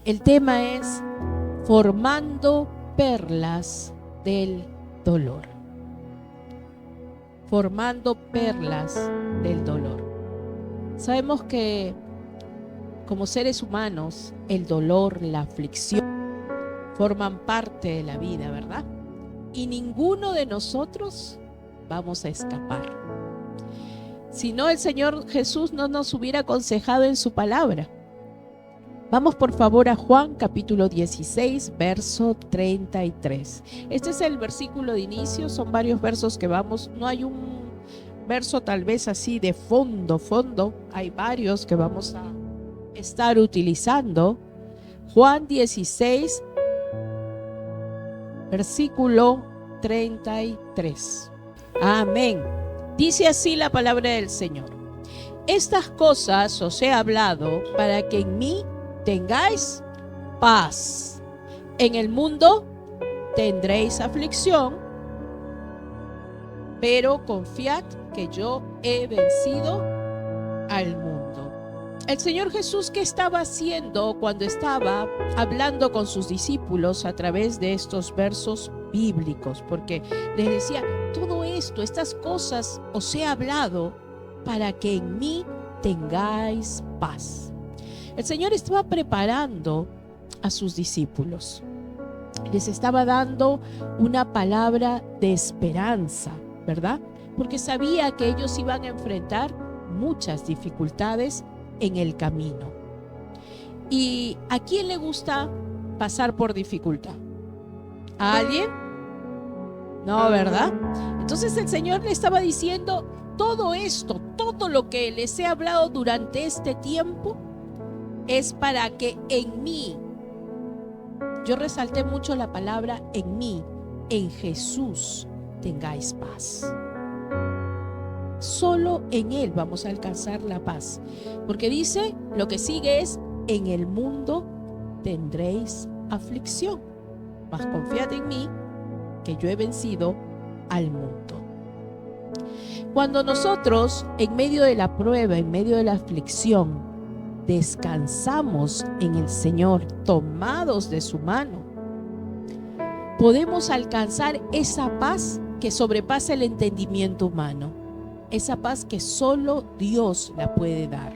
El tema es formando perlas del dolor. Formando perlas del dolor. Sabemos que como seres humanos, el dolor, la aflicción, forman parte de la vida, ¿verdad? Y ninguno de nosotros vamos a escapar. Si no, el Señor Jesús no nos hubiera aconsejado en su palabra. Vamos por favor a Juan capítulo 16, verso 33. Este es el versículo de inicio, son varios versos que vamos, no hay un verso tal vez así de fondo, hay varios que vamos a estar utilizando. Juan 16, versículo 33. Amén. Dice así la palabra del Señor: estas cosas os he hablado para que en mí tengáis paz. En el mundo tendréis aflicción, pero confiad que yo he vencido al mundo. El Señor Jesús, ¿qué estaba haciendo cuando estaba hablando con sus discípulos a través de estos versos bíblicos? Porque les decía, todo esto, estas cosas os he hablado para que en mí tengáis paz. El Señor estaba preparando a sus discípulos. Les estaba dando una palabra de esperanza, ¿verdad? Porque sabía que ellos iban a enfrentar muchas dificultades en el camino. ¿Y a quién le gusta pasar por dificultad? ¿A alguien? No, ¿verdad? Entonces el Señor le estaba diciendo, todo esto, todo lo que les he hablado durante este tiempo es para que en mí, yo resalté mucho la palabra en mí, en Jesús tengáis paz. Solo en Él vamos a alcanzar la paz. Porque dice, lo que sigue es, en el mundo tendréis aflicción, mas confiad en mí, que yo he vencido al mundo. Cuando nosotros, en medio de la prueba, en medio de la aflicción, descansamos en el Señor, tomados de su mano, podemos alcanzar esa paz que sobrepasa el entendimiento humano. Esa paz que solo Dios la puede dar.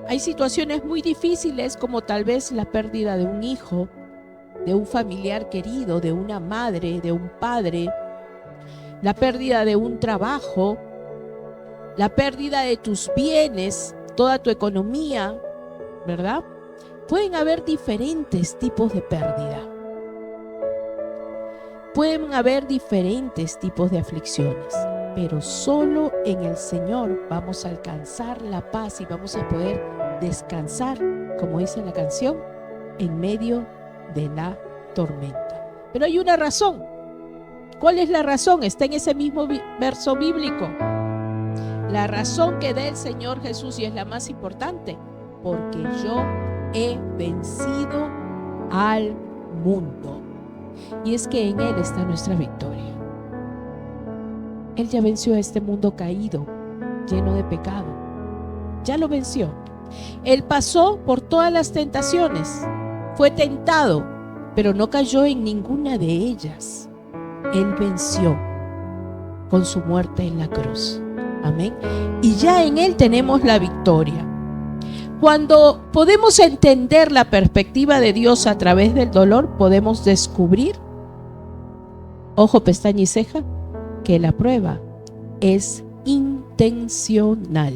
Hay situaciones muy difíciles, como tal vez la pérdida de un hijo, de un familiar querido, de una madre, de un padre, la pérdida de un trabajo, la pérdida de tus bienes, toda tu economía, ¿verdad? Pueden haber diferentes tipos de pérdida. Pueden haber diferentes tipos de aflicciones. Pero solo en el Señor vamos a alcanzar la paz y vamos a poder descansar, como dice la canción, en medio de la tormenta. Pero hay una razón. ¿Cuál es la razón? Está en ese mismo verso bíblico. La razón que da el Señor Jesús, y es la más importante, porque yo he vencido al mundo. Y es que en Él está nuestra victoria. Él ya venció a este mundo caído, lleno de pecado. Ya lo venció. Él pasó por todas las tentaciones. Fue tentado, pero no cayó en ninguna de ellas. Él venció con su muerte en la cruz. Amén. Y ya en Él tenemos la victoria. Cuando podemos entender la perspectiva de Dios a través del dolor, podemos descubrir, ojo, pestaña y ceja, que la prueba es intencional.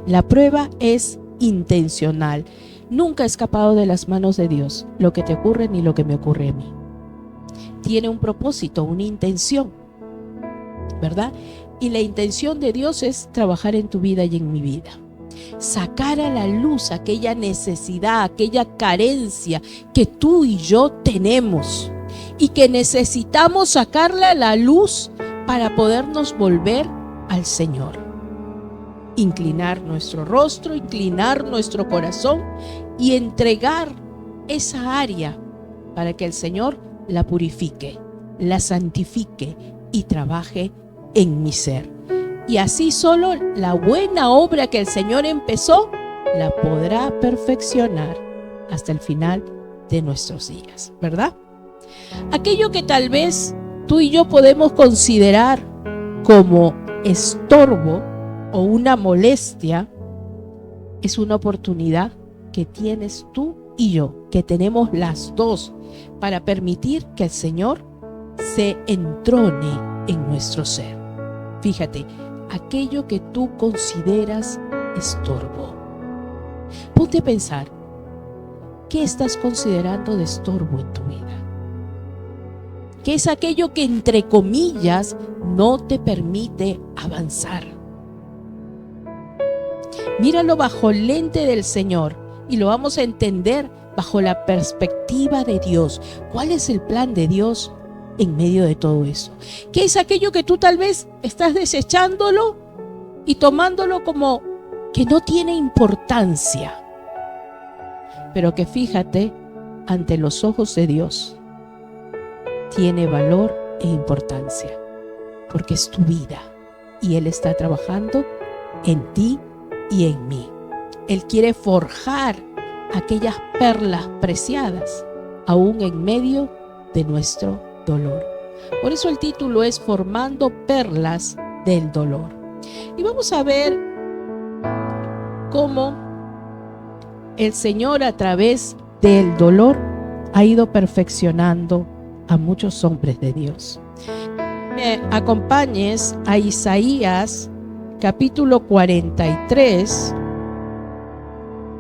La prueba es intencional. Nunca ha escapado de las manos de Dios lo que te ocurre ni lo que me ocurre a mí. Tiene un propósito, una intención, ¿verdad? Y la intención de Dios es trabajar en tu vida y en mi vida. Sacar a la luz aquella necesidad, aquella carencia que tú y yo tenemos y que necesitamos sacarla a la luz para podernos volver al Señor. Inclinar nuestro rostro, inclinar nuestro corazón y entregar esa área para que el Señor la purifique, la santifique y trabaje en mi ser. Y así solo la buena obra que el Señor empezó la podrá perfeccionar hasta el final de nuestros días, ¿verdad? Aquello que tal vez tú y yo podemos considerar como estorbo o una molestia, es una oportunidad que tienes tú y yo, que tenemos las dos, para permitir que el Señor se entrone en nuestro ser. Fíjate, aquello que tú consideras estorbo. Ponte a pensar, ¿qué estás considerando de estorbo en tu vida? ¿Qué es aquello que, entre comillas, no te permite avanzar? Míralo bajo el lente del Señor y lo vamos a entender bajo la perspectiva de Dios. ¿Cuál es el plan de Dios en medio de todo eso? ¿Qué es aquello que tú tal vez estás desechándolo y tomándolo como que no tiene importancia? Pero que fíjate, ante los ojos de Dios, tiene valor e importancia, porque es tu vida y Él está trabajando en ti y en mí. Él quiere forjar aquellas perlas preciadas, aún en medio de nuestro dolor. Por eso el título es Formando Perlas del Dolor. Y vamos a ver cómo el Señor, a través del dolor, ha ido perfeccionando a muchos hombres de Dios. Me acompañes a Isaías capítulo 43,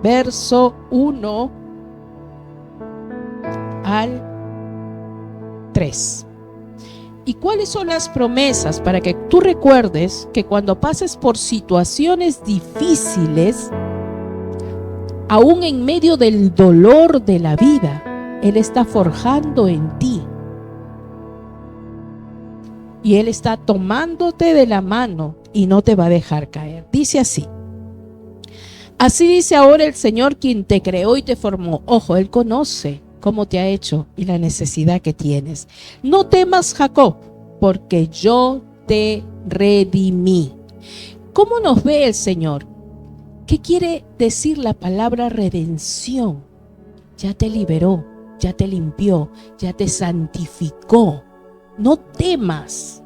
verso 1 al 3. ¿Y cuáles son las promesas? Para que tú recuerdes que cuando pases por situaciones difíciles, aún en medio del dolor de la vida, Él está forjando en ti. Y Él está tomándote de la mano y no te va a dejar caer. Dice así: así dice ahora el Señor, quien te creó y te formó. Ojo, Él conoce cómo te ha hecho y la necesidad que tienes. No temas, Jacob, porque yo te redimí. ¿Cómo nos ve el Señor? ¿Qué quiere decir la palabra redención? Ya te liberó, ya te limpió, ya te santificó. No temas,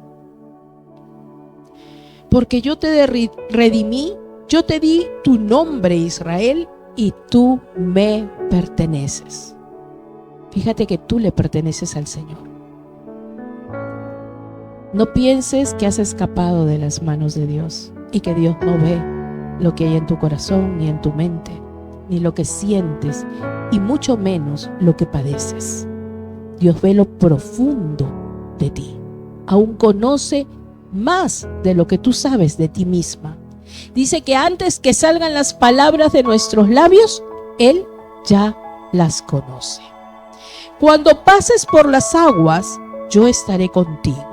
porque yo te redimí, yo te di tu nombre, Israel, y tú me perteneces. Fíjate que tú le perteneces al Señor. No pienses que has escapado de las manos de Dios y que Dios no ve lo que hay en tu corazón, ni en tu mente, ni lo que sientes, y mucho menos lo que padeces. Dios ve lo profundo de ti. Aún conoce más de lo que tú sabes de ti misma. Dice que antes que salgan las palabras de nuestros labios, Él ya las conoce. Cuando pases por las aguas, yo estaré contigo.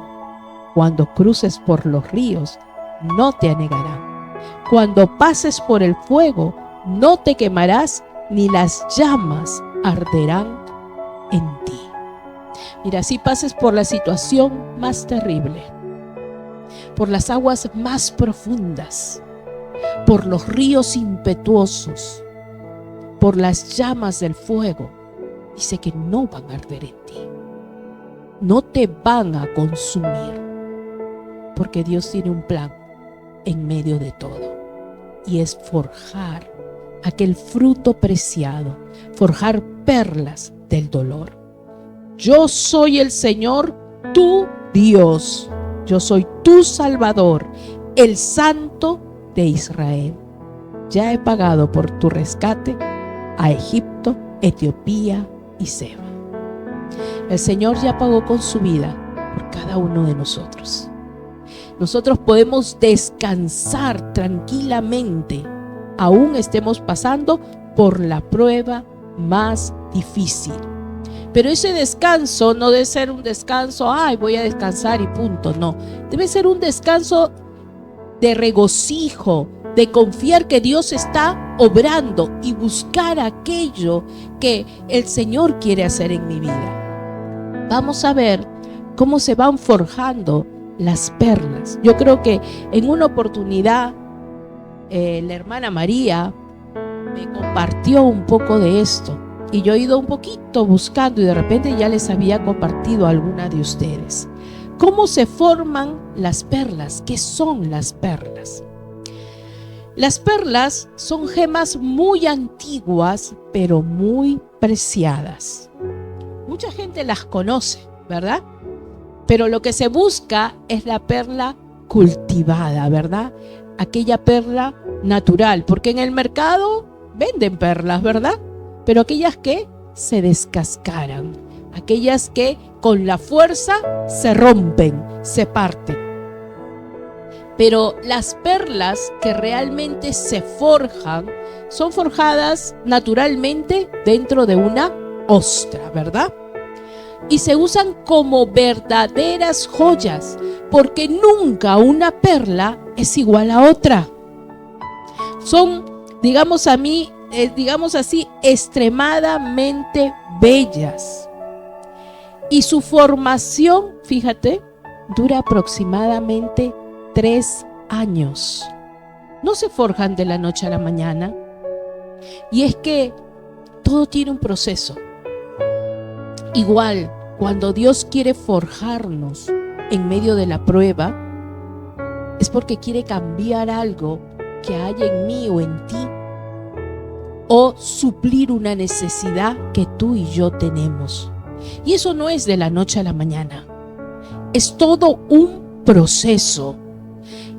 Cuando cruces por los ríos, no te anegarán. Cuando pases por el fuego, no te quemarás, ni las llamas arderán en ti. Mira, si pases por la situación más terrible, por las aguas más profundas, por los ríos impetuosos, por las llamas del fuego, dice que no van a arder en ti, no te van a consumir, porque Dios tiene un plan en medio de todo, y es forjar aquel fruto preciado, forjar perlas del dolor. Yo soy el Señor, tu Dios. Yo soy tu Salvador, el Santo de Israel. Ya he pagado por tu rescate a Egipto, Etiopía y Seba. El Señor ya pagó con su vida por cada uno de nosotros. Nosotros podemos descansar tranquilamente, aún estemos pasando por la prueba más difícil. Pero ese descanso no debe ser un descanso, ay, voy a descansar y punto, no. Debe ser un descanso de regocijo, de confiar que Dios está obrando y buscar aquello que el Señor quiere hacer en mi vida. Vamos a ver cómo se van forjando las perlas. Yo creo que en una oportunidad la hermana María me compartió un poco de esto. Y yo he ido un poquito buscando y de repente ya les había compartido a alguna de ustedes. ¿Cómo se forman las perlas? ¿Qué son las perlas? Las perlas son gemas muy antiguas, pero muy preciadas. Mucha gente las conoce, ¿verdad? Pero lo que se busca es la perla cultivada, ¿verdad? Aquella perla natural, porque en el mercado venden perlas, ¿verdad? Pero aquellas que se descascaran, aquellas que con la fuerza se rompen, se parten. Pero las perlas que realmente se forjan son forjadas naturalmente dentro de una ostra, ¿verdad? Y se usan como verdaderas joyas, porque nunca una perla es igual a otra. Son, digamos así, extremadamente bellas. Y su formación, fíjate, dura aproximadamente 3 años. No se forjan de la noche a la mañana. Y es que todo tiene un proceso. Igual, cuando Dios quiere forjarnos en medio de la prueba, es porque quiere cambiar algo que hay en mí o en ti, o suplir una necesidad que tú y yo tenemos. Y eso no es de la noche a la mañana. Es todo un proceso.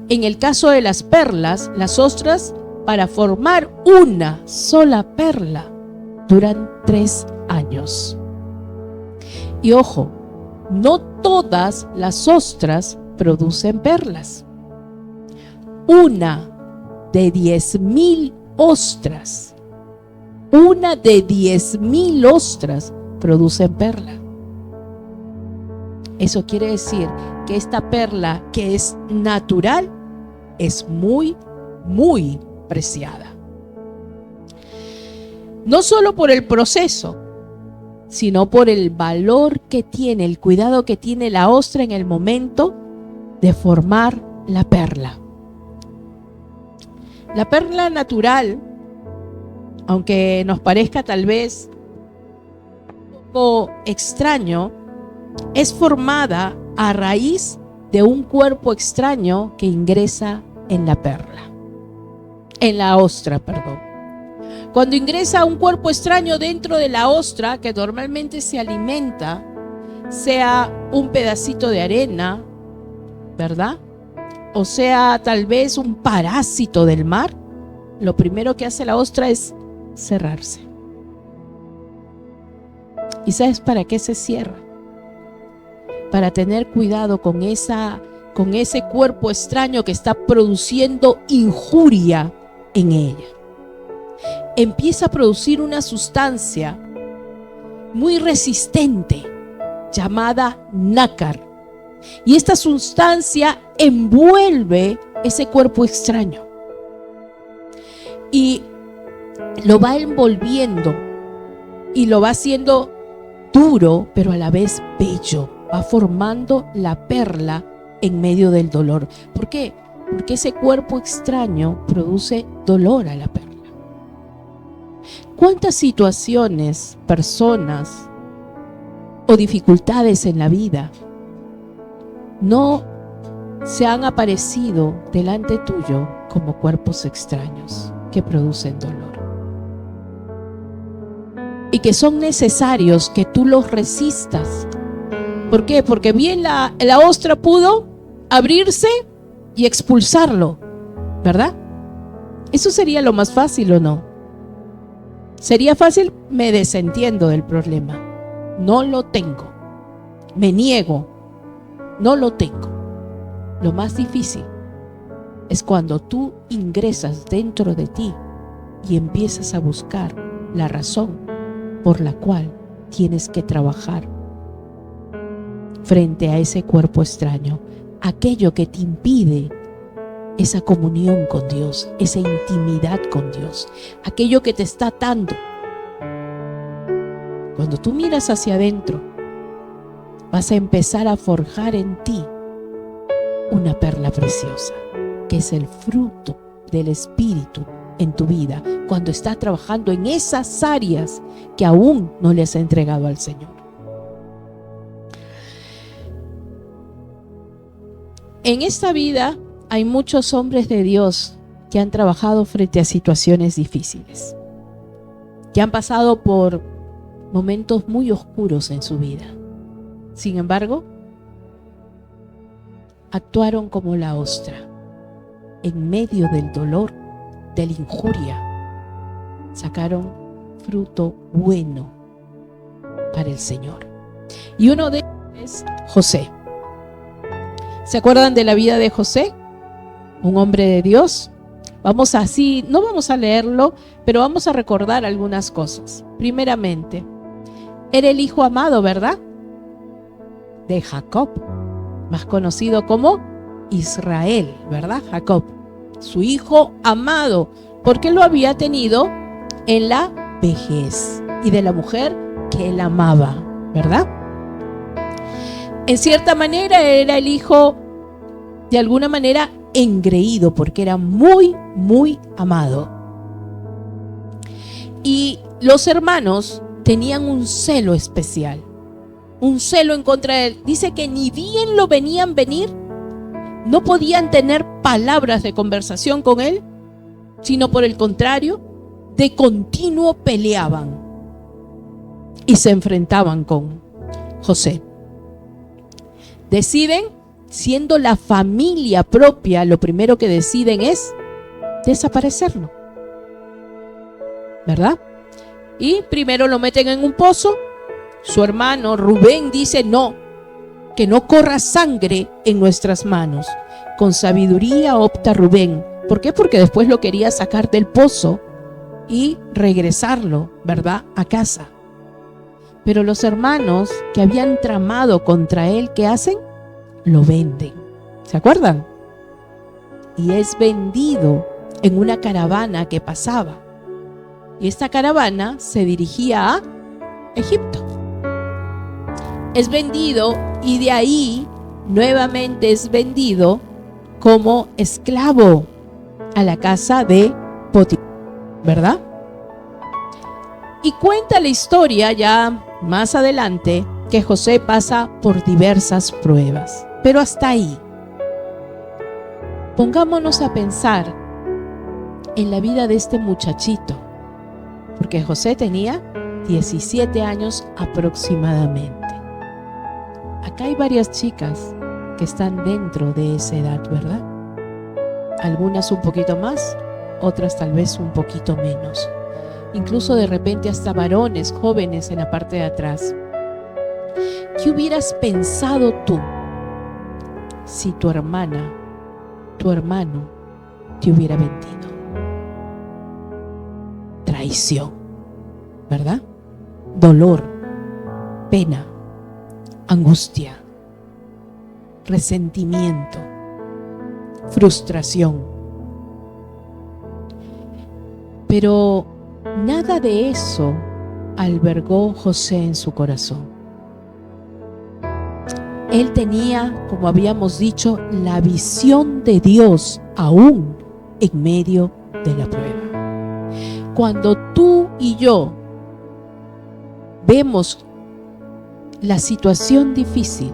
En el caso de las perlas, las ostras, para formar una sola perla, duran 3 años. Y ojo, no todas las ostras producen perlas. Una de 10,000 ostras, una de 10,000 ostras producen perla. Eso quiere decir que esta perla, que es natural, es muy, muy preciada. No solo por el proceso, sino por el valor que tiene, el cuidado que tiene la ostra en el momento de formar la perla. La perla natural, aunque nos parezca tal vez un poco extraño, es formada a raíz de un cuerpo extraño que ingresa en la perla, en la ostra, perdón. Cuando ingresa un cuerpo extraño dentro de la ostra, que normalmente se alimenta, sea un pedacito de arena, ¿verdad? O sea, tal vez un parásito del mar, lo primero que hace la ostra es cerrarse. ¿Y sabes para qué se cierra? Para tener cuidado con ese cuerpo extraño que está produciendo injuria en ella. Empieza a producir una sustancia muy resistente llamada nácar. Y esta sustancia envuelve ese cuerpo extraño y lo va envolviendo y lo va haciendo duro, pero a la vez bello. Va formando la perla en medio del dolor. ¿Por qué? Porque ese cuerpo extraño produce dolor a la perla. ¿Cuántas situaciones, personas o dificultades en la vida no se han aparecido delante tuyo como cuerpos extraños que producen dolor? Y que son necesarios que tú los resistas. ¿Por qué? Porque bien la ostra pudo abrirse y expulsarlo, ¿verdad? Eso sería lo más fácil, ¿o no? Sería fácil, me desentiendo del problema. No lo tengo. Me niego. No lo tengo. Lo más difícil es cuando tú ingresas dentro de ti y empiezas a buscar la razón por la cual tienes que trabajar frente a ese cuerpo extraño, aquello que te impide esa comunión con Dios, esa intimidad con Dios, aquello que te está atando. Cuando tú miras hacia adentro, vas a empezar a forjar en ti una perla preciosa, que es el fruto del Espíritu en tu vida cuando estás trabajando en esas áreas que aún no le has entregado al Señor. En esta vida hay muchos hombres de Dios que han trabajado frente a situaciones difíciles, que han pasado por momentos muy oscuros en su vida. Sin embargo, actuaron como la ostra, en medio del dolor, de la injuria, sacaron fruto bueno para el Señor. Y uno de ellos es José. ¿Se acuerdan de la vida de José? Un hombre de Dios. No vamos a leerlo, pero vamos a recordar algunas cosas. Primeramente, era el hijo amado, ¿verdad? De Jacob, más conocido como Israel, ¿verdad? Jacob, su hijo amado, porque lo había tenido en la vejez y de la mujer que él amaba, ¿verdad? En cierta manera era el hijo, de alguna manera, engreído, porque era muy, muy amado. Y los hermanos tenían un celo especial, un celo en contra de él. Dice que ni bien lo venían venir, no podían tener palabras de conversación con él, sino por el contrario, de continuo peleaban y se enfrentaban con José. Deciden, siendo la familia propia, lo primero que deciden es desaparecerlo, ¿verdad? Y primero lo meten en un pozo. Su hermano Rubén dice: no, que no corra sangre en nuestras manos. Con sabiduría opta Rubén. ¿Por qué? Porque después lo quería sacar del pozo y regresarlo, ¿verdad?, a casa. Pero los hermanos que habían tramado contra él, ¿qué hacen? Lo venden. ¿Se acuerdan? Y es vendido en una caravana que pasaba. Y esta caravana se dirigía a Egipto. Es vendido y de ahí nuevamente es vendido como esclavo a la casa de Potifar, ¿verdad? Y cuenta la historia ya más adelante que José pasa por diversas pruebas, pero hasta ahí. Pongámonos a pensar en la vida de este muchachito, porque José tenía 17 años aproximadamente. Acá hay varias chicas que están dentro de esa edad, ¿verdad? Algunas un poquito más, otras tal vez un poquito menos. Incluso de repente hasta varones jóvenes en la parte de atrás. ¿Qué hubieras pensado tú si tu hermana, tu hermano te hubiera vendido? Traición, ¿verdad? Dolor, pena, angustia, resentimiento, frustración. Pero nada de eso albergó José en su corazón. Él tenía, como habíamos dicho, la visión de Dios aún en medio de la prueba. Cuando tú y yo vemos la situación difícil,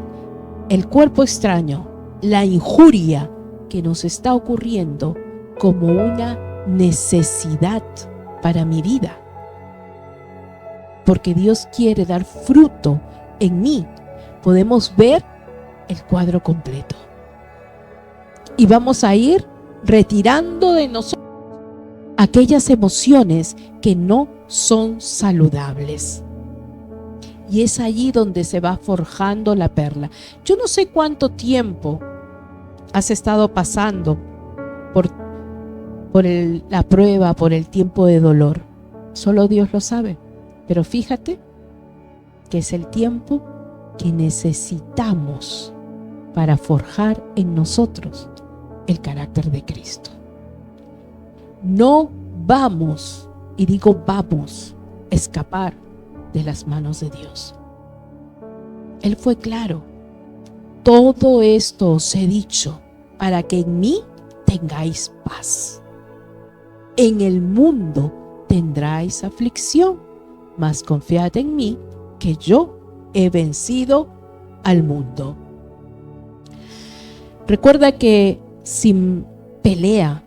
el cuerpo extraño, la injuria que nos está ocurriendo como una necesidad para mi vida, porque Dios quiere dar fruto en mí, podemos ver el cuadro completo y vamos a ir retirando de nosotros aquellas emociones que no son saludables. Y es allí donde se va forjando la perla. Yo no sé cuánto tiempo has estado pasando por la prueba, por el tiempo de dolor. Solo Dios lo sabe. Pero fíjate que es el tiempo que necesitamos para forjar en nosotros el carácter de Cristo. No vamos, y digo vamos, a escapar de las manos de Dios. Él fue claro: todo esto os he dicho para que en mí tengáis paz. en el mundo tendráis aflicción, mas confiad en mí, que yo he vencido al mundo. Recuerda que sin pelea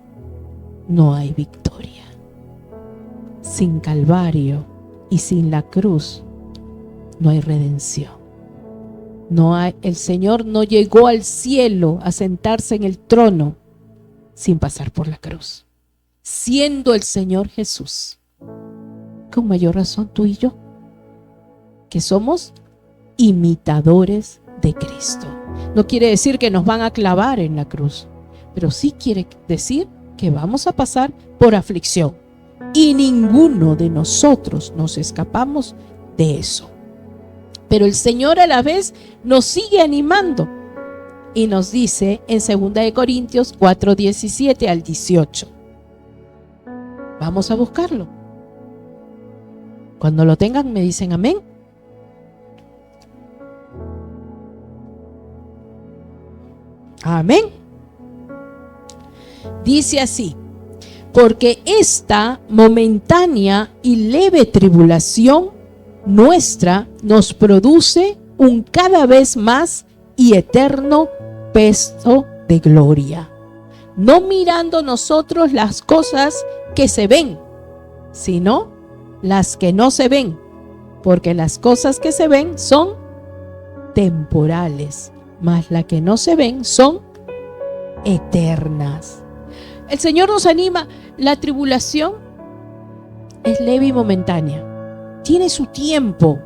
no hay victoria. Sin Calvario y sin la cruz no hay redención. El Señor no llegó al cielo a sentarse en el trono sin pasar por la cruz. Siendo el Señor Jesús, con mayor razón tú y yo, que somos imitadores de Cristo. No quiere decir que nos van a clavar en la cruz, pero sí quiere decir que vamos a pasar por aflicción. Y ninguno de nosotros nos escapamos de eso. Pero el Señor a la vez nos sigue animando y nos dice en 2 Corintios 4:17 al 18. Vamos a buscarlo. Cuando lo tengan me dicen amén. Amén. Dice así: porque esta momentánea y leve tribulación nuestra nos produce un cada vez más y eterno peso de gloria, no mirando nosotros las cosas que se ven, sino las que no se ven, porque las cosas que se ven son temporales, mas las que no se ven son eternas. El Señor nos anima. La tribulación es leve y momentánea, tiene su tiempo.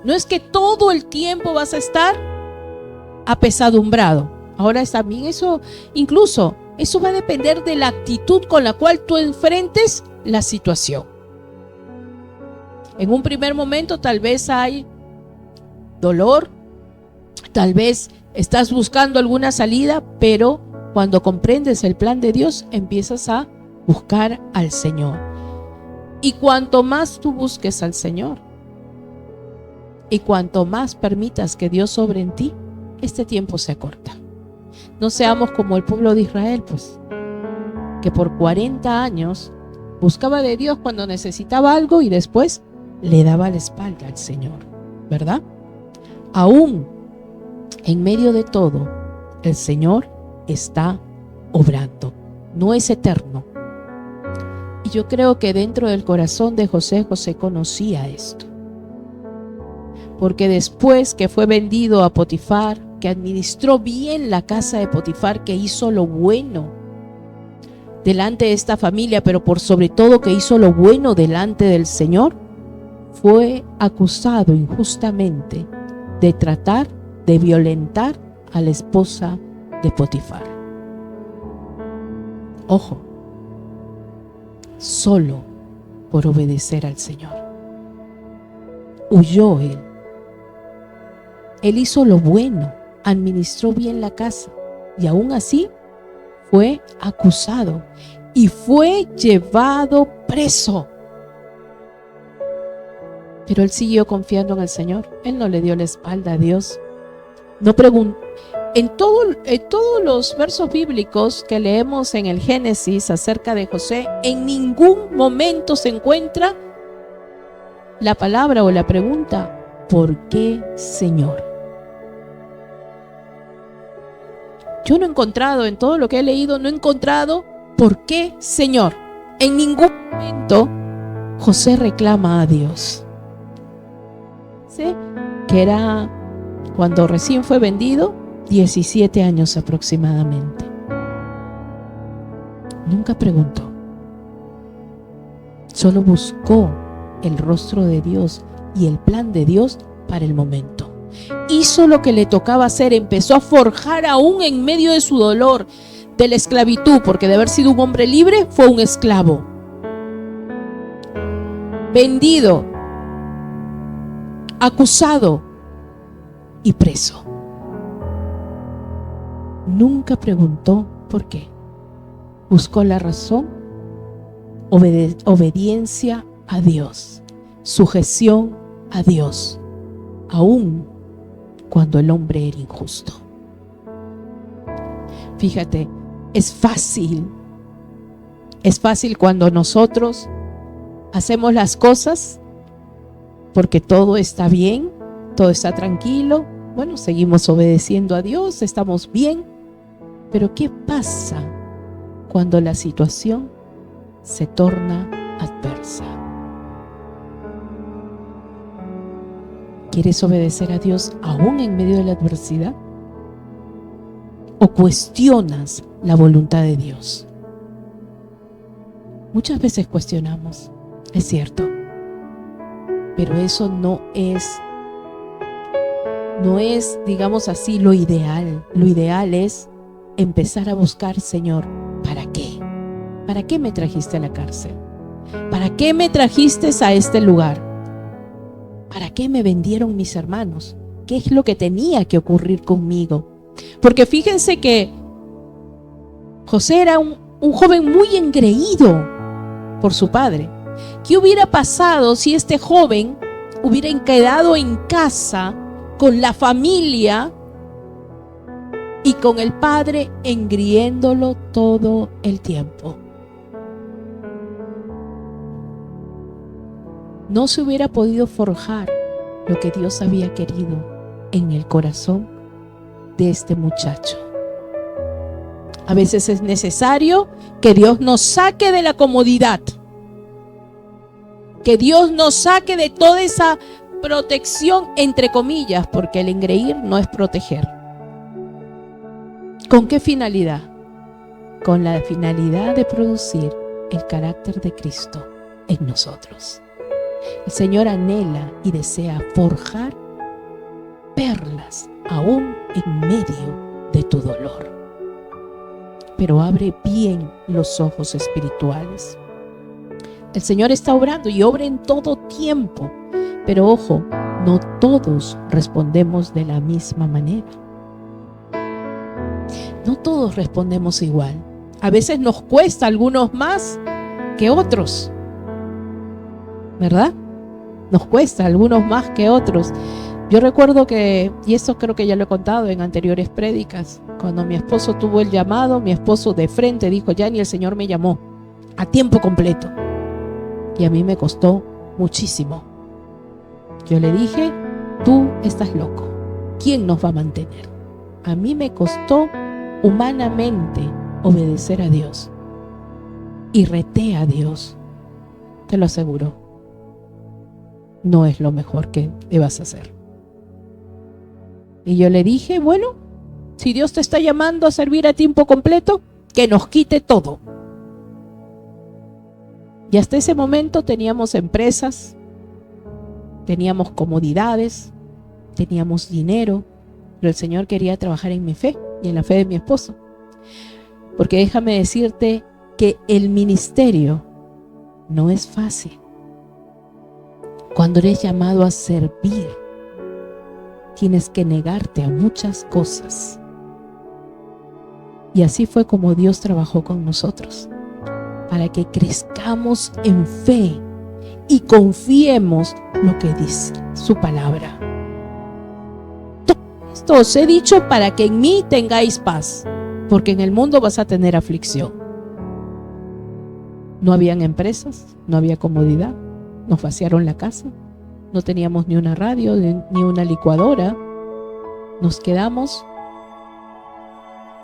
No es que todo el tiempo vas a estar apesadumbrado. Ahora también eso va a depender de la actitud con la cual tú enfrentes la situación. En un primer momento tal vez hay dolor, tal vez estás buscando alguna salida, pero cuando comprendes el plan de Dios, empiezas a buscar al Señor. Y cuanto más tú busques al Señor, y cuanto más permitas que Dios obre en ti, este tiempo se acorta. No seamos como el pueblo de Israel, pues, que por 40 años buscaba de Dios cuando necesitaba algo y después le daba la espalda al Señor, ¿verdad? Aún en medio de todo, el Señor está obrando. No es eterno. Y yo creo que dentro del corazón de José conocía esto. Porque después que fue vendido a Potifar, que administró bien la casa de Potifar, que hizo lo bueno delante de esta familia, pero por sobre todo que hizo lo bueno delante del Señor, fue acusado injustamente de tratar de violentar a la esposa de Potifar. Ojo, solo por obedecer al Señor. Huyó él. Él hizo lo bueno, administró bien la casa y aún así fue acusado y fue llevado preso. Pero él siguió confiando en el Señor. Él no le dio la espalda a Dios. No preguntó. En todos los versos bíblicos que leemos en el Génesis acerca de José, en ningún momento se encuentra la palabra o la pregunta: ¿por qué, Señor? Yo no he encontrado, en todo lo que he leído, no he encontrado ¿por qué, Señor? En ningún momento José reclama a Dios. ¿Sí? Que era cuando recién fue vendido, 17 años aproximadamente. Nunca preguntó. Solo buscó el rostro de Dios y el plan de Dios para el momento. Hizo lo que le tocaba hacer, empezó a forjar aún en medio de su dolor, de la esclavitud, porque de haber sido un hombre libre, fue un esclavo. Vendido, acusado y preso. Nunca preguntó por qué. Buscó la razón, obediencia a Dios, sujeción a Dios, aún cuando el hombre era injusto. Fíjate, es fácil Es fácil cuando nosotros hacemos las cosas porque todo está bien, todo está tranquilo. Bueno, seguimos obedeciendo a Dios, estamos bien. Pero ¿qué pasa cuando la situación se torna adversa? ¿Quieres obedecer a Dios aún en medio de la adversidad? ¿O cuestionas la voluntad de Dios? Muchas veces cuestionamos, es cierto, pero eso no es, digamos así, lo ideal. Lo ideal es empezar a buscar, Señor, ¿para qué? ¿Para qué me trajiste a la cárcel? ¿Para qué me trajiste a este lugar? ¿Para qué me vendieron mis hermanos? ¿Qué es lo que tenía que ocurrir conmigo? Porque fíjense que José era un joven muy engreído por su padre. ¿Qué hubiera pasado si este joven hubiera quedado en casa con la familia y con el padre engriéndolo todo el tiempo? No se hubiera podido forjar lo que Dios había querido en el corazón de este muchacho. A veces es necesario que Dios nos saque de la comodidad, que Dios nos saque de toda esa protección, entre comillas, porque el engreír no es proteger. ¿Con qué finalidad? Con la finalidad de producir el carácter de Cristo en nosotros. El Señor anhela y desea forjar perlas aún en medio de tu dolor. Pero abre bien los ojos espirituales. El Señor está obrando y obra en todo tiempo. Pero ojo, no todos respondemos de la misma manera. No todos respondemos igual. A veces nos cuesta a algunos más que otros, ¿verdad? Nos cuesta a algunos más que otros. Yo recuerdo que, y esto creo que ya lo he contado en anteriores prédicas, cuando mi esposo tuvo el llamado, mi esposo de frente dijo, ya ni el Señor me llamó a tiempo completo. Y a mí me costó muchísimo. Yo le dije, tú estás loco. ¿Quién nos va a mantener? A mí me costó humanamente obedecer a Dios. Y reté a Dios. Te lo aseguro. No es lo mejor que debas hacer. Y yo le dije, bueno, si Dios te está llamando a servir a tiempo completo, que nos quite todo. Y hasta ese momento teníamos empresas, teníamos comodidades, teníamos dinero, pero el Señor quería trabajar en mi fe y en la fe de mi esposo. Porque déjame decirte que el ministerio no es fácil. Cuando eres llamado a servir, tienes que negarte a muchas cosas. Y así fue como Dios trabajó con nosotros, para que crezcamos en fe y confiemos lo que dice su palabra. Todo esto os he dicho para que en mí tengáis paz, porque en el mundo vas a tener aflicción. No habían empresas, no había comodidad, nos vaciaron la casa, no teníamos ni una radio ni una licuadora. Nos quedamos,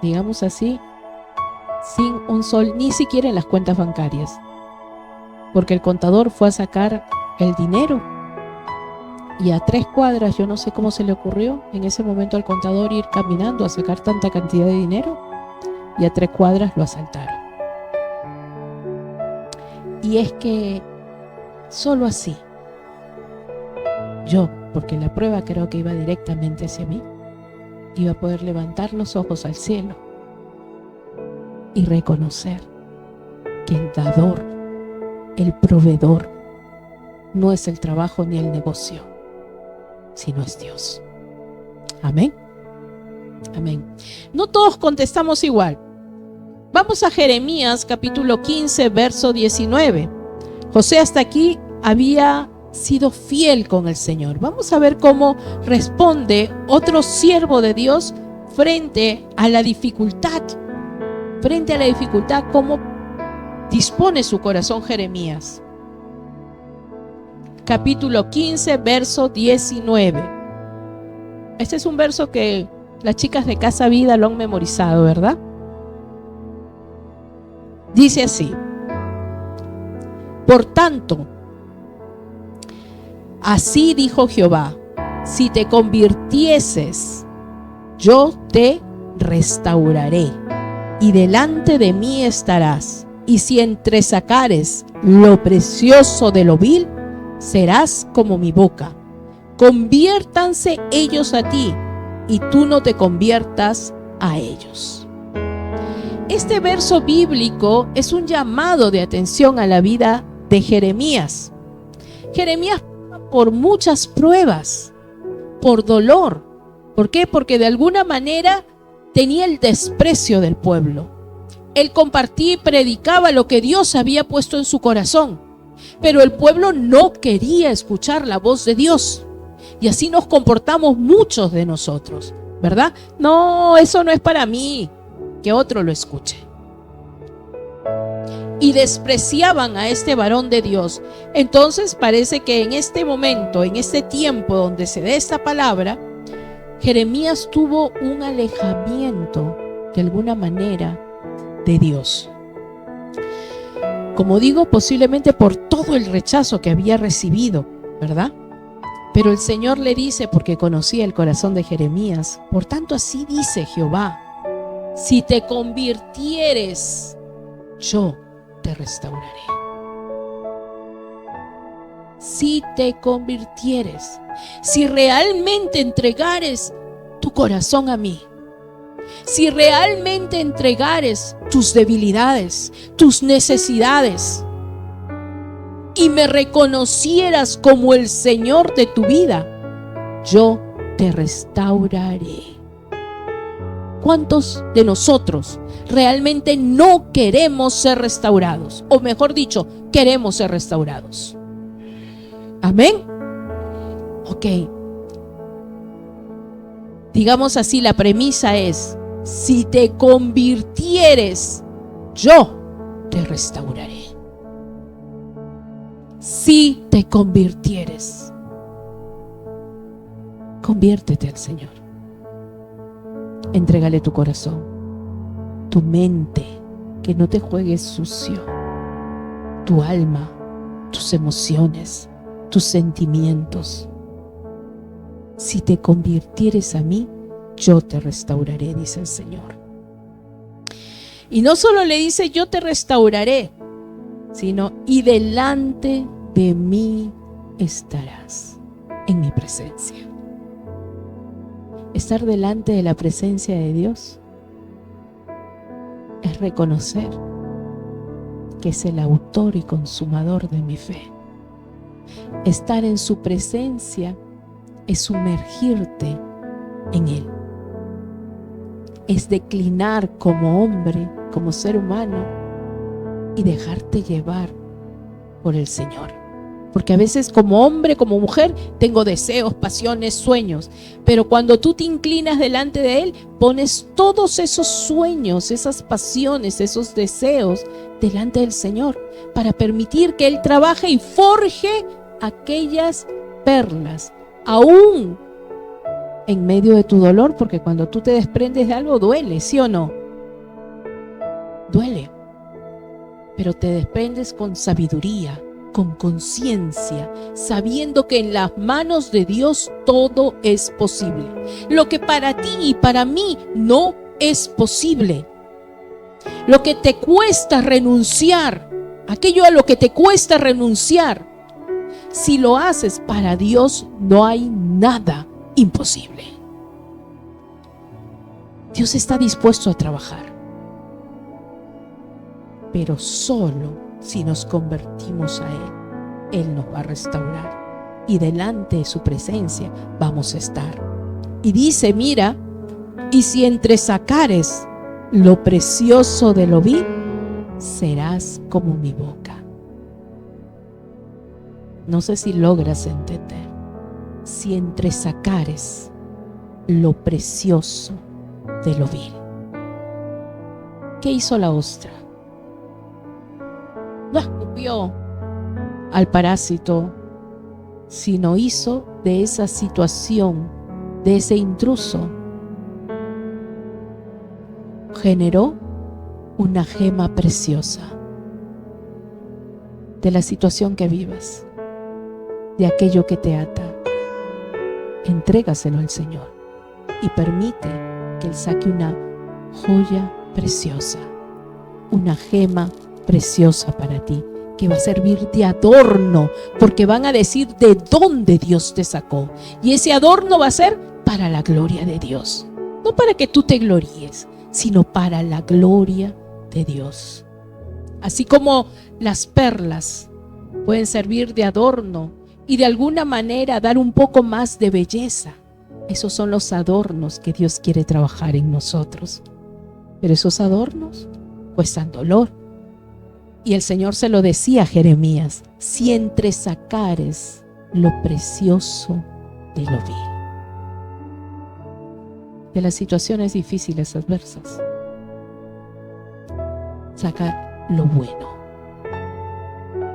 digamos así, sin un sol, ni siquiera en las cuentas bancarias, porque el contador fue a sacar el dinero y a 3 cuadras, yo no sé cómo se le ocurrió en ese momento al contador ir caminando a sacar tanta cantidad de dinero, y a 3 cuadras lo asaltaron. Y es que solo así yo, porque la prueba creo que iba directamente hacia mí, iba a poder levantar los ojos al cielo y reconocer que el dador, el proveedor, no es el trabajo ni el negocio, sino es Dios. Amén. Amén. No todos contestamos igual. Vamos a Jeremías capítulo 15, verso 19. José hasta aquí había sido fiel con el Señor. Vamos a ver cómo responde otro siervo de Dios frente a la dificultad. Frente a la dificultad, cómo dispone su corazón Jeremías. Capítulo 15, verso 19. Este es un verso que las chicas de Casa Vida lo han memorizado, ¿verdad? Dice así: por tanto, así dijo Jehová, si te convirtieses, yo te restauraré, y delante de mí estarás, y si entresacares lo precioso de lo vil, serás como mi boca. Conviértanse ellos a ti, y tú no te conviertas a ellos. Este verso bíblico es un llamado de atención a la vida de Jeremías. Jeremías pasaba por muchas pruebas, por dolor. ¿Por qué? Porque de alguna manera tenía el desprecio del pueblo. Él compartía y predicaba lo que Dios había puesto en su corazón, pero el pueblo no quería escuchar la voz de Dios. Y así nos comportamos muchos de nosotros, ¿verdad? No, eso no es para mí, que otro lo escuche. Y despreciaban a este varón de Dios. Entonces parece que en este momento, en este tiempo donde se dé esta palabra, Jeremías tuvo un alejamiento de alguna manera de Dios. Como digo, posiblemente por todo el rechazo que había recibido, ¿verdad? Pero el Señor le dice, porque conocía el corazón de Jeremías, por tanto así dice Jehová, si te convirtieres, yo te restauraré. Si te convirtieres, si realmente entregares tu corazón a mí, si realmente entregares tus debilidades, tus necesidades, y me reconocieras como el Señor de tu vida, yo te restauraré. ¿Cuántos de nosotros realmente no queremos ser restaurados? O mejor dicho, queremos ser restaurados. ¿Amén? Ok. Digamos así, la premisa es, si te convirtieres, yo te restauraré. Si te convirtieres, conviértete al Señor. Entrégale tu corazón, tu mente, que no te juegues sucio, tu alma, tus emociones, tus sentimientos. Si te convirtieres a mí, yo te restauraré, dice el Señor. Y no solo le dice yo te restauraré, sino y delante de mí estarás, en mi presencia. Estar delante de la presencia de Dios es reconocer que es el autor y consumador de mi fe. Estar en su presencia es sumergirte en Él. Es declinar como hombre, como ser humano, y dejarte llevar por el Señor. Porque a veces como hombre, como mujer, tengo deseos, pasiones, sueños. Pero cuando tú te inclinas delante de Él, pones todos esos sueños, esas pasiones, esos deseos delante del Señor, para permitir que Él trabaje y forje aquellas perlas, aún en medio de tu dolor, porque cuando tú te desprendes de algo duele, ¿sí o no? Duele, pero te desprendes con sabiduría, con conciencia, sabiendo que en las manos de Dios todo es posible. Lo que para ti y para mí no es posible, lo que te cuesta renunciar, aquello a lo que te cuesta renunciar, si lo haces para Dios, no hay nada imposible. Dios está dispuesto a trabajar, pero solo si nos convertimos a Él, Él nos va a restaurar y delante de su presencia vamos a estar. Y dice, mira, y si entresacares lo precioso de lo vil, serás como mi boca. No sé si logras entender. Si entresacares lo precioso de lo vil. ¿Qué hizo la ostra? movió al parásito, sino hizo de esa situación, de ese intruso, generó una gema preciosa de la situación que vivas, de aquello que te ata. Entrégaselo al Señor y permite que Él saque una joya preciosa, una gema preciosa para ti, que va a servir de adorno, porque van a decir de dónde Dios te sacó. Y ese adorno va a ser para la gloria de Dios. No para que tú te gloríes, sino para la gloria de Dios. Así como las perlas pueden servir de adorno y de alguna manera dar un poco más de belleza, esos son los adornos que Dios quiere trabajar en nosotros. Pero esos adornos cuestan dolor. Y el Señor se lo decía a Jeremías: si entresacares lo precioso de lo vil. De las situaciones difíciles, adversas, saca lo bueno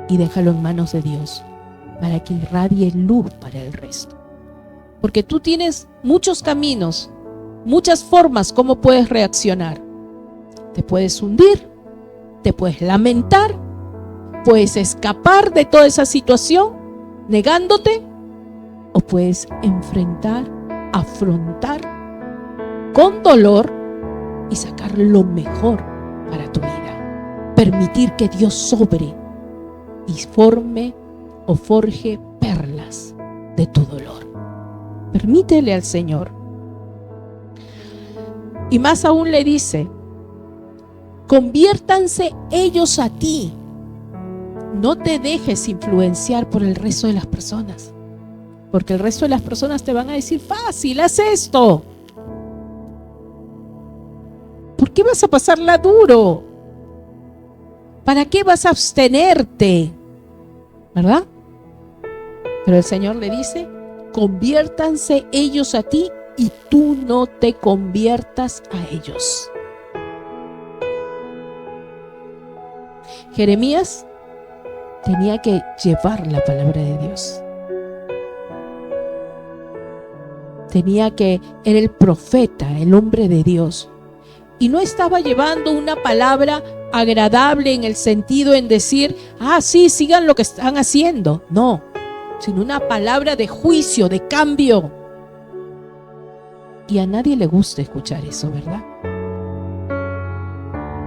y déjalo en manos de Dios para que irradie luz para el resto. Porque tú tienes muchos caminos, muchas formas como puedes reaccionar. Te puedes hundir, te puedes lamentar, puedes escapar de toda esa situación negándote, o puedes enfrentar, afrontar con dolor y sacar lo mejor para tu vida. Permitir que Dios sobre y forme o forje perlas de tu dolor. Permítele al Señor. Y más aún le dice: conviértanse ellos a ti. No te dejes influenciar por el resto de las personas, porque el resto de las personas te van a decir: fácil, haz esto. ¿Por qué vas a pasarla duro? ¿Para qué vas a abstenerte? ¿Verdad? Pero el Señor le dice: conviértanse ellos a ti y tú no te conviertas a ellos. Jeremías tenía que llevar la palabra de Dios. Era el profeta, el hombre de Dios. Y no estaba llevando una palabra agradable en el sentido en decir: sí, sigan lo que están haciendo. No, sino una palabra de juicio, de cambio. Y a nadie le gusta escuchar eso, ¿verdad?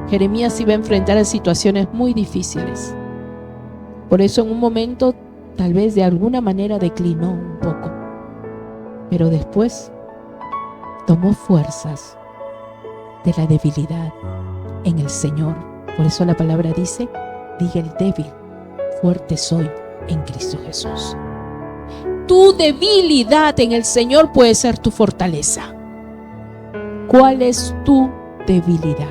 Jeremías iba a enfrentar a situaciones muy difíciles. Por eso en un momento tal vez de alguna manera declinó un poco. Pero después tomó fuerzas de la debilidad en el Señor. Por eso la palabra dice: diga el débil, fuerte soy en Cristo Jesús. Tu debilidad en el Señor puede ser tu fortaleza. ¿Cuál es tu debilidad?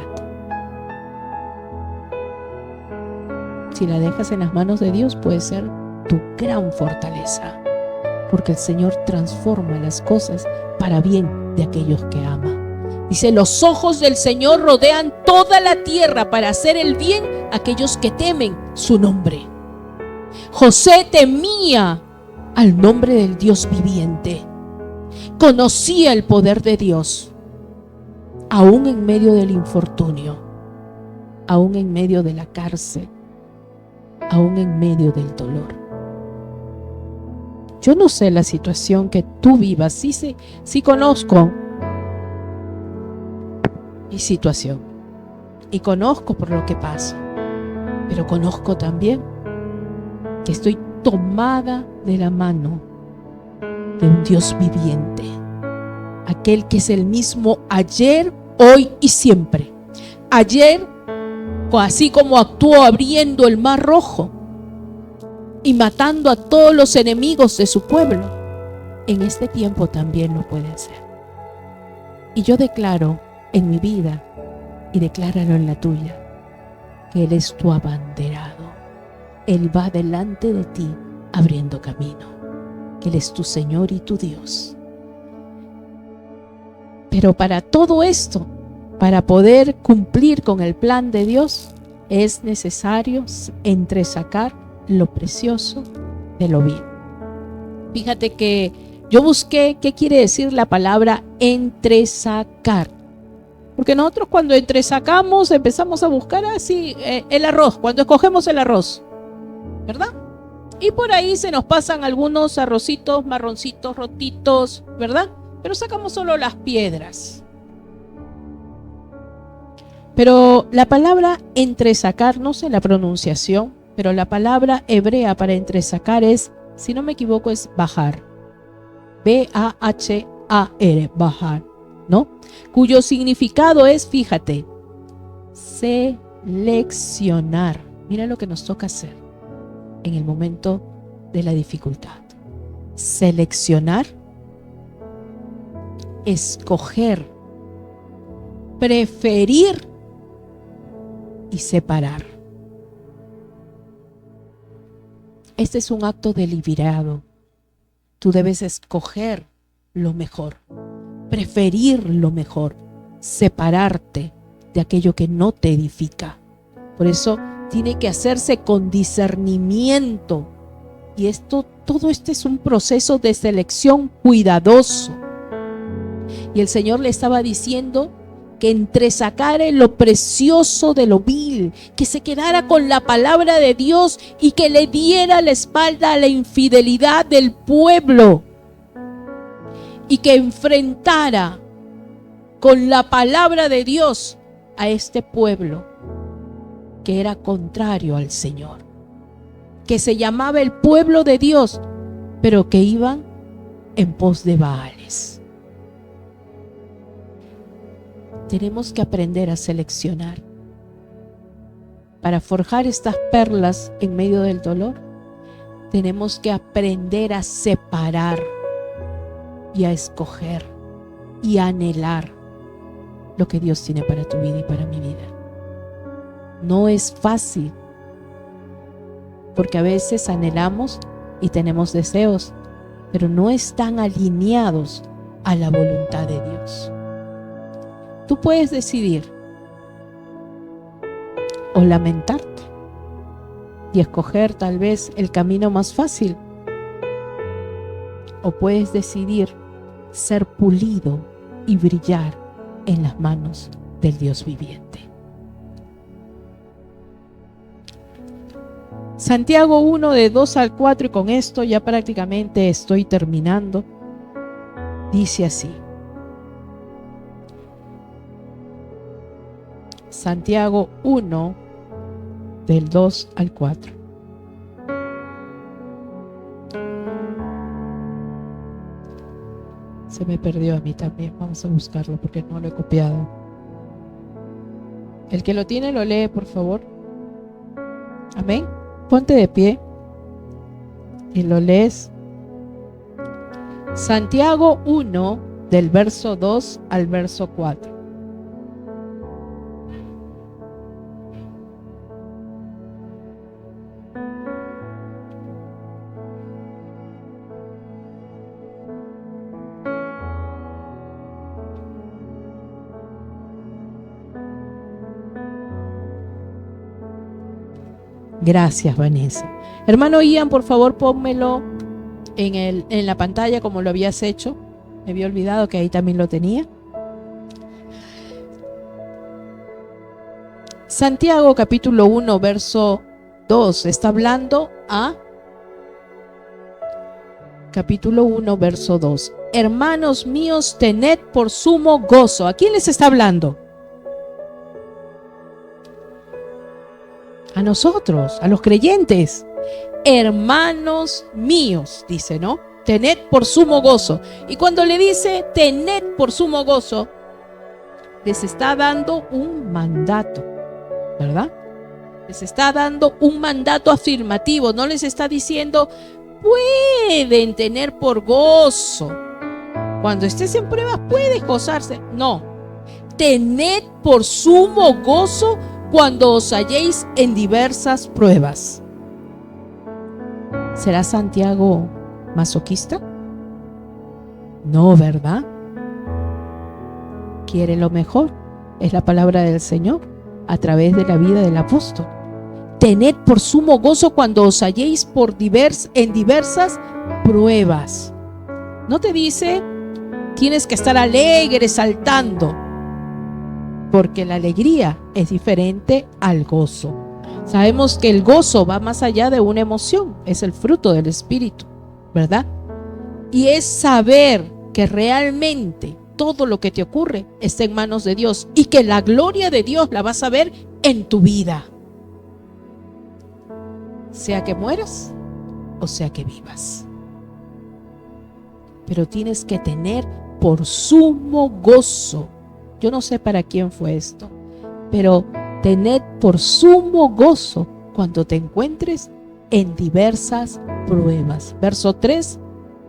Si la dejas en las manos de Dios, puede ser tu gran fortaleza, porque el Señor transforma las cosas para bien de aquellos que ama. Dice: los ojos del Señor rodean toda la tierra para hacer el bien a aquellos que temen su nombre. José temía al nombre del Dios viviente. Conocía el poder de Dios, aún en medio del infortunio, aún en medio de la cárcel, aún en medio del dolor. Yo no sé la situación que tú vivas. Sí conozco mi situación y conozco por lo que paso, pero conozco también que estoy tomada de la mano de un Dios viviente, aquel que es el mismo ayer, hoy y siempre. Ayer, así como actuó abriendo el mar rojo y matando a todos los enemigos de su pueblo, en este tiempo también lo puede hacer. Y yo declaro en mi vida, y decláralo en la tuya, que Él es tu abanderado. Él va delante de ti abriendo camino, que Él es tu Señor y tu Dios. Pero para todo esto, para poder cumplir con el plan de Dios, es necesario entresacar lo precioso de lo vil. Fíjate que yo busqué qué quiere decir la palabra entresacar. Porque nosotros cuando entresacamos empezamos a buscar así el arroz, cuando escogemos el arroz, ¿verdad? Y por ahí se nos pasan algunos arrocitos marroncitos, rotitos, ¿verdad? Pero sacamos solo las piedras. Pero la palabra entresacar, no sé la pronunciación, pero la palabra hebrea para entresacar es, si no me equivoco, es bajar. B-A-H-A-R, bajar, ¿no? Cuyo significado es, fíjate, seleccionar. Mira lo que nos toca hacer en el momento de la dificultad. Seleccionar, escoger, preferir y separar. Este es un acto deliberado. Tú debes escoger lo mejor, preferir lo mejor, separarte de aquello que no te edifica. Por eso tiene que hacerse con discernimiento. Y todo esto es un proceso de selección cuidadoso. Y el Señor le estaba diciendo que entresacare lo precioso de lo vil, que se quedara con la palabra de Dios y que le diera la espalda a la infidelidad del pueblo y que enfrentara con la palabra de Dios a este pueblo que era contrario al Señor, que se llamaba el pueblo de Dios, pero que iban en pos de Baales. Tenemos que aprender a seleccionar. Para forjar estas perlas en medio del dolor, tenemos que aprender a separar y a escoger y a anhelar lo que Dios tiene para tu vida y para mi vida. No es fácil, porque a veces anhelamos y tenemos deseos, pero no están alineados a la voluntad de Dios. Tú puedes decidir o lamentarte y escoger tal vez el camino más fácil, o puedes decidir ser pulido y brillar en las manos del Dios viviente. Santiago 1 de 2 al 4, y con esto ya prácticamente estoy terminando, dice así. Santiago 1, del 2 al 4. Se me perdió a mí también. Vamos a buscarlo porque no lo he copiado. El que lo tiene lo lee, por favor. Amén. Ponte de pie y lo lees. Santiago 1, del verso 2 al verso 4. Gracias, Vanessa. Hermano Ian, por favor, pónmelo en la pantalla como lo habías hecho. Me había olvidado que ahí también lo tenía. Santiago capítulo 1, verso 2. Está hablando a capítulo 1, verso 2. Hermanos míos, tened por sumo gozo. ¿A quién les está hablando? A nosotros, a los creyentes. Hermanos míos, dice, ¿no? Tened por sumo gozo. Y cuando le dice tened por sumo gozo, les está dando un mandato, ¿verdad? Les está dando un mandato afirmativo. No les está diciendo pueden tener por gozo. Cuando estés en pruebas puedes gozarse. No. Tened por sumo gozo cuando os halléis en diversas pruebas. ¿Será Santiago masoquista? No, ¿verdad? Quiere lo mejor. Es la palabra del Señor. a través de la vida del apóstol. Tened por sumo gozo cuando os halléis en diversas pruebas. No te dice tienes que estar alegre, saltando, porque la alegría es diferente al gozo. Sabemos que el gozo va más allá de una emoción, es el fruto del Espíritu, ¿verdad? Y es saber que realmente todo lo que te ocurre está en manos de Dios y que la gloria de Dios la vas a ver en tu vida. Sea que mueras o sea que vivas. Pero tienes que tener por sumo gozo. Yo no sé para quién fue esto, pero tened por sumo gozo cuando te encuentres en diversas pruebas. Verso 3,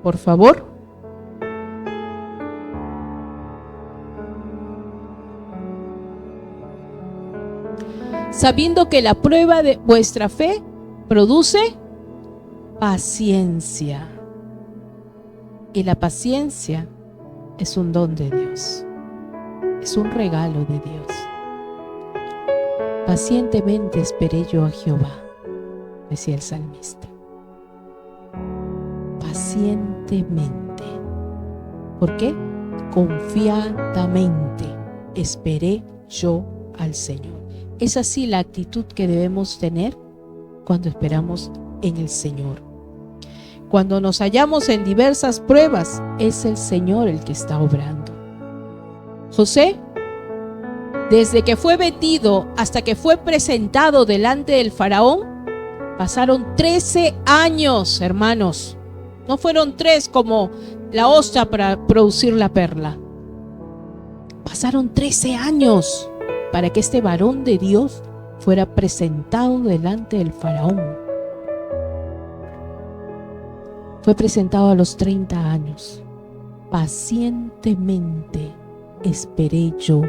por favor. Sabiendo que la prueba de vuestra fe produce paciencia. Y la paciencia es un don de Dios. Es un regalo de Dios. Pacientemente esperé yo a Jehová, decía el salmista. Pacientemente. ¿Por qué? Confiadamente esperé yo al Señor. Es así la actitud que debemos tener cuando esperamos en el Señor. Cuando nos hallamos en diversas pruebas, es el Señor el que está obrando. José, desde que fue vendido hasta que fue presentado delante del faraón, pasaron 13 años, hermanos. No fueron 3 como la ostra para producir la perla. Pasaron 13 años para que este varón de Dios fuera presentado delante del faraón. Fue presentado a los 30 años. Pacientemente esperé yo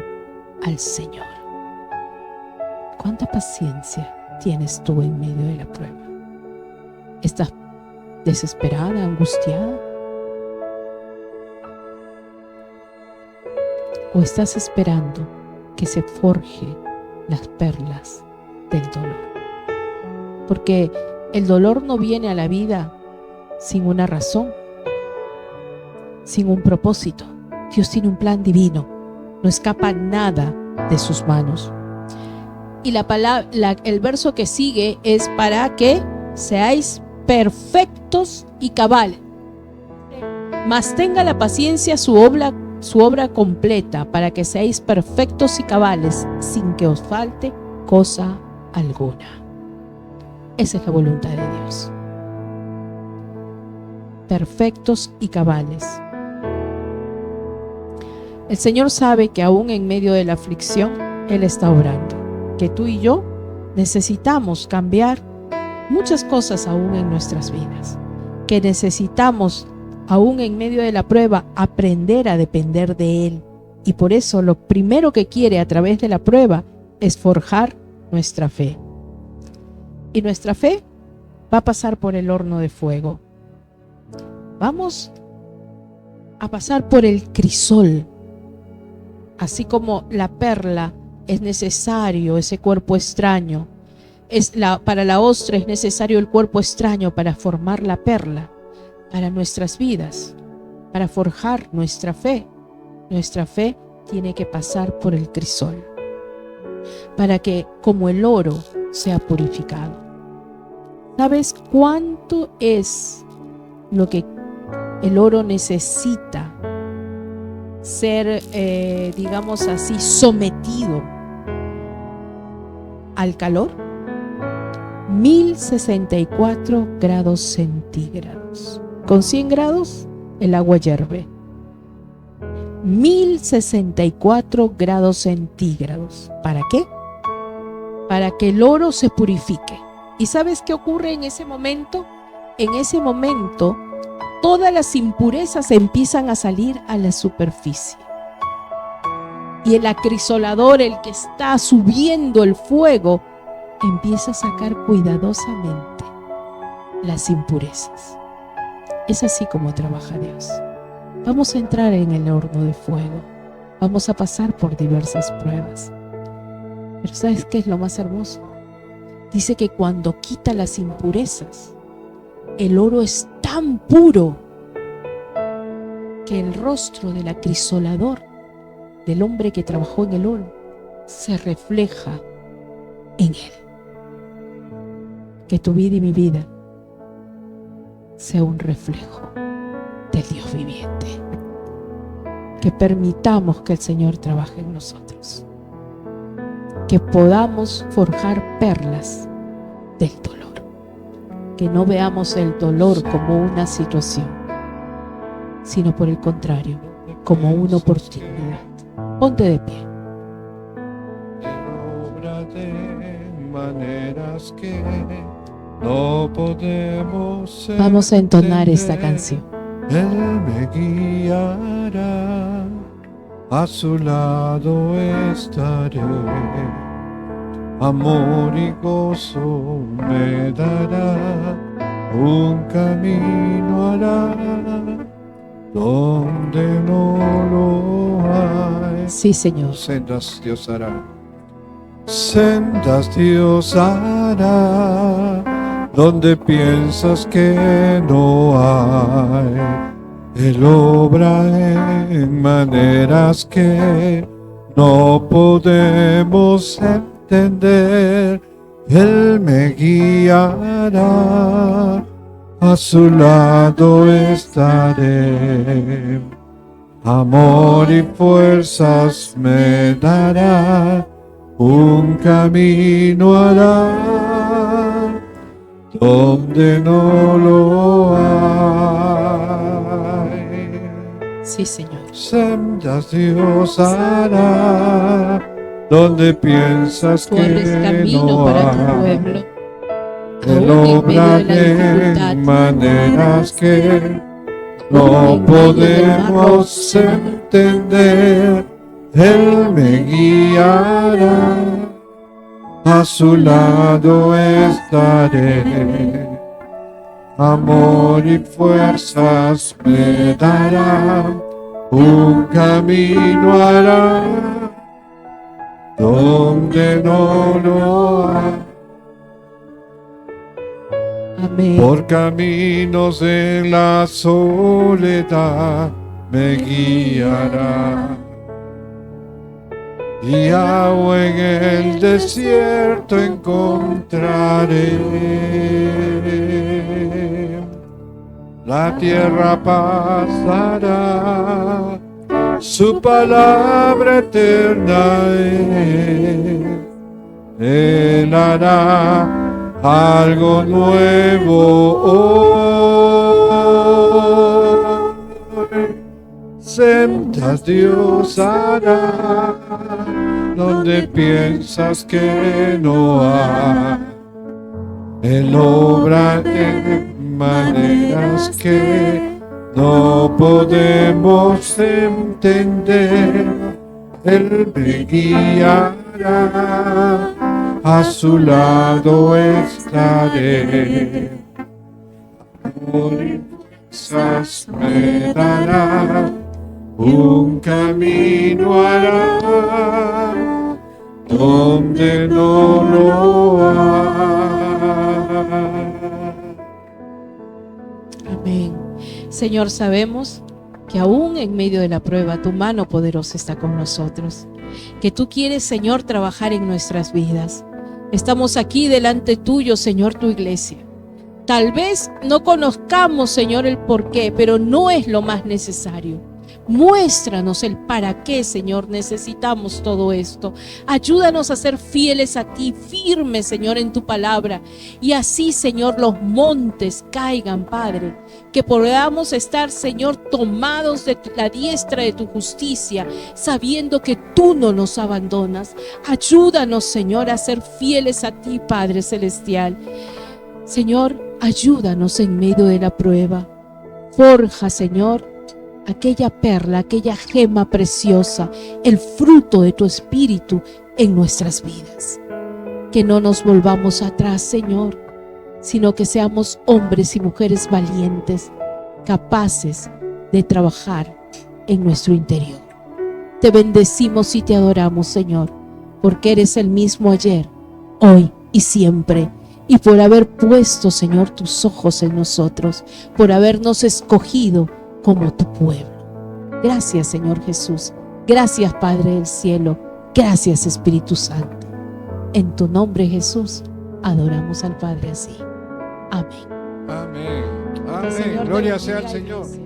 al Señor. ¿Cuánta paciencia tienes tú en medio de la prueba? ¿Estás desesperada, angustiada? ¿O estás esperando que se forje las perlas del dolor? Porque el dolor no viene a la vida sin una razón, sin un propósito. Dios tiene un plan divino, no escapa nada de sus manos. Y el verso que sigue es para que seáis perfectos y cabales. Mas tenga la paciencia su obra completa, para que seáis perfectos y cabales, sin que os falte cosa alguna. Esa es la voluntad de Dios. Perfectos y cabales. El Señor sabe que aún en medio de la aflicción, Él está obrando. Que tú y yo necesitamos cambiar muchas cosas aún en nuestras vidas. Que necesitamos, aún en medio de la prueba, aprender a depender de Él. Y por eso lo primero que quiere a través de la prueba es forjar nuestra fe. Y nuestra fe va a pasar por el horno de fuego. Vamos a pasar por el crisol. Así como la perla es necesario ese cuerpo extraño, para la ostra es necesario el cuerpo extraño para formar la perla. Para nuestras vidas, para forjar nuestra fe tiene que pasar por el crisol, para que como el oro sea purificado. ¿Sabes cuánto es lo que el oro necesita ser, digamos así, sometido al calor? 1064 grados centígrados. Con 100 grados el agua hierve. 1064 grados centígrados. ¿Para qué? Para que el oro se purifique. ¿Y sabes qué ocurre en ese momento? En ese momento todas las impurezas empiezan a salir a la superficie. Y el acrisolador, el que está subiendo el fuego, empieza a sacar cuidadosamente las impurezas. Es así como trabaja Dios. Vamos a entrar en el horno de fuego. Vamos a pasar por diversas pruebas. Pero ¿sabes qué es lo más hermoso? Dice que cuando quita las impurezas, el oro es tan puro que el rostro del acrisolador, del hombre que trabajó en el oro, se refleja en él. Que tu vida y mi vida sea un reflejo del Dios viviente. Que permitamos que el Señor trabaje en nosotros. Que podamos forjar perlas del dolor. Que no veamos el dolor como una situación, sino por el contrario, como una oportunidad. Ponte de pie. Obra de maneras que no podemos Vamos a entonar entender. esta canción. Él me guiará, a su lado estaré. Amor y gozo me dará, un camino hará donde no lo hay. Sí, Señor. Sendas Dios hará, sendas Dios hará, donde piensas que no hay. Él obra en maneras que no podemos entender. Él me guiará, a su lado estaré. Amor y fuerzas me dará, un camino hará donde no lo hay. Sí, Señor. Sendas Dios hará, donde piensas Tú abres que camino no para tu hay. pueblo. Él Aún en obra medio de la de dificultad, maneras que no en medio del podemos mar rojo, entender. Él me guiará, a su lado estaré. Amor y fuerzas me dará, un camino hará donde no lo hay. Amén. Por caminos en la soledad me guiará, y agua en el desierto encontraré. La tierra pasará, su palabra eterna es. Él hará algo nuevo hoy. Sendas Dios hará, donde piensas que no hay. Él obra en maneras que no podemos entender. Él me guiará, a su lado estaré. Amor y fuerzas me dará, un camino hará donde no lo hay. Amén. Señor, sabemos que aún en medio de la prueba, tu mano poderosa está con nosotros. Que tú quieres, Señor, trabajar en nuestras vidas. Estamos aquí delante tuyo, Señor, tu iglesia. Tal vez no conozcamos, Señor, el por qué, pero no es lo más necesario. Muéstranos el para qué, Señor, necesitamos todo esto. Ayúdanos a ser fieles a ti, firmes, Señor, en tu palabra. Y así, Señor, los montes caigan, Padre. Que podamos estar, Señor, tomados de la diestra de tu justicia, sabiendo que tú no nos abandonas. Ayúdanos, Señor, a ser fieles a ti, Padre Celestial. Señor, ayúdanos en medio de la prueba. Forja, Señor, aquella perla, aquella gema preciosa, el fruto de tu espíritu en nuestras vidas. Que no nos volvamos atrás, Señor, sino que seamos hombres y mujeres valientes, capaces de trabajar en nuestro interior. Te bendecimos y te adoramos, Señor, porque eres el mismo ayer, hoy y siempre, y por haber puesto, Señor, tus ojos en nosotros, por habernos escogido como tu pueblo. Gracias, Señor Jesús. Gracias, Padre del cielo. Gracias, Espíritu Santo. En tu nombre, Jesús, adoramos al Padre así. Amén. Amén. Que el Señor Amén. Gloria te sea al bendiga, Señor. iglesia.